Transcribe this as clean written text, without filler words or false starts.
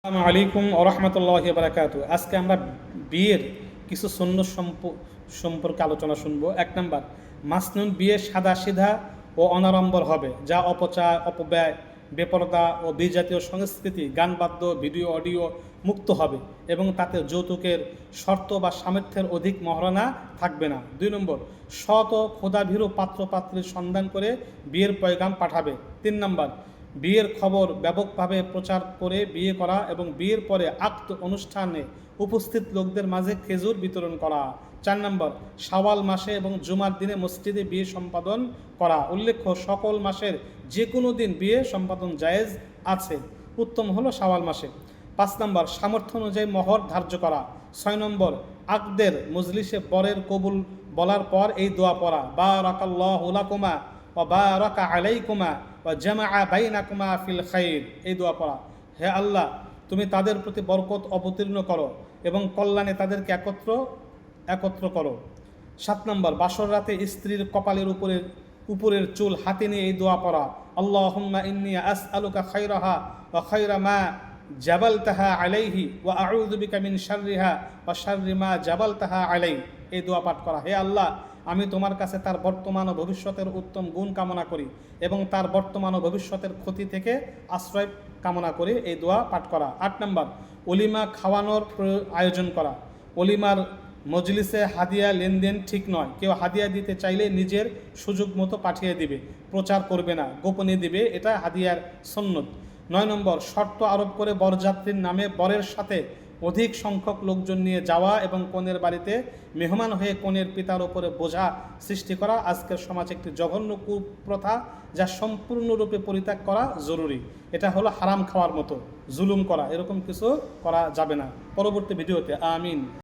আসসালামু আলাইকুম ওয়া রাহমাতুল্লাহি ওয়া বারাকাতুহু। আজকে আমরা বিয়ের কিছু সুন্নত সম্পর্কে আলোচনা শুনবো। 1 নাম্বার, মাসনুন বিয়ে সাদাসিধা ও অনাড়ম্বর হবে, যা অপচয়, অপব্যয়, বেপরদা ও বিজাতীয় সংস্কৃতি, গান বাদ্য, ভিডিও অডিও মুক্ত হবে এবং তাতে যৌতুকের শর্ত বা সামর্থ্যের অধিক মহারণা থাকবে না। 2 নম্বর, সৎ ও খোদাভীরু পাত্র পাত্রীর সন্ধান করে বিয়ের পয়গাম পাঠাবে। 3 নম্বর, বিয়ের খবর ব্যাপকভাবে প্রচার করে বিয়ে করা এবং বিয়ের পরে আক্ত অনুষ্ঠানে উপস্থিত লোকদের মাঝে খেজুর বিতরণ করা। 4 নম্বর, শাওয়াল মাসে এবং জুমার দিনে মসজিদে বিয়ে সম্পাদন করা। উল্লেখ্য, সকল মাসের যে কোনো দিন বিয়ে সম্পাদন জায়েজ আছে, উত্তম হলো শাওয়াল মাসে। 5 নম্বর, সামর্থ্য অনুযায়ী মহর ধার্য করা। 6 নম্বর, আকদের মজলিসে বরের কবুল বলার পর এই দোয়া পড়া, বারাকাল্লাহু লাকুমা ওয়া বারাকা আলাইকুমা ওয়া জামাআ বাইনাকুমা ফিল খাইর, এই দোয়া পড়া। হে আল্লাহ, তুমি তাদের প্রতি বরকত অবতীর্ণ করো এবং কল্যাণে তাদেরকে একত্র করো। 7 নম্বর, বাসর রাতে স্ত্রীর কপালের উপরের চুল হাতে নিয়ে এই দোয়া পড়া, আল্লাহুম্মা ইন্নী আসআলুকা খায়রাহা ওয়া খায়রা মা জাবালতাহা আলাইহি ওয়া আউযু বিকা মিন শাররিহা ওয়া শাররি মা জাবালতাহা আলাই, এই দোয়া পাঠ করা। হে আল্লাহ, আমি তোমার কাছে তার বর্তমান ও ভবিষ্যতের উত্তম গুণ কামনা করি এবং তার বর্তমান ও ভবিষ্যতের ক্ষতি থেকে আশ্রয় কামনা করি, এই দোয়া পাঠ করা। 8 নম্বর, অলিমা খাওয়ানোর আয়োজন করা। অলিমার মজলিসে হাদিয়া লেনদেন ঠিক নয়। কেউ হাদিয়া দিতে চাইলে নিজের সুযোগ মতো পাঠিয়ে দিবে, প্রচার করবে না, গোপনে দিবে, এটা হাদিয়ার সুন্নত। 9 নম্বর, শর্ত আরোপ করে বরযাত্রীর নামে বরের সাথে অধিক সংখ্যক লোকজন নিয়ে যাওয়া এবং কনের বাড়িতে মেহমান হয়ে কনের পিতার উপরে বোঝা সৃষ্টি করা আজকের সমাজে একটি জঘন্য কুপ্রথা, যা সম্পূর্ণরূপে পরিত্যাগ করা জরুরি। এটা হলো হারাম খাওয়ার মতো, জুলুম করা, এরকম কিছু করা যাবে না। পরবর্তী ভিডিওতে আমিন।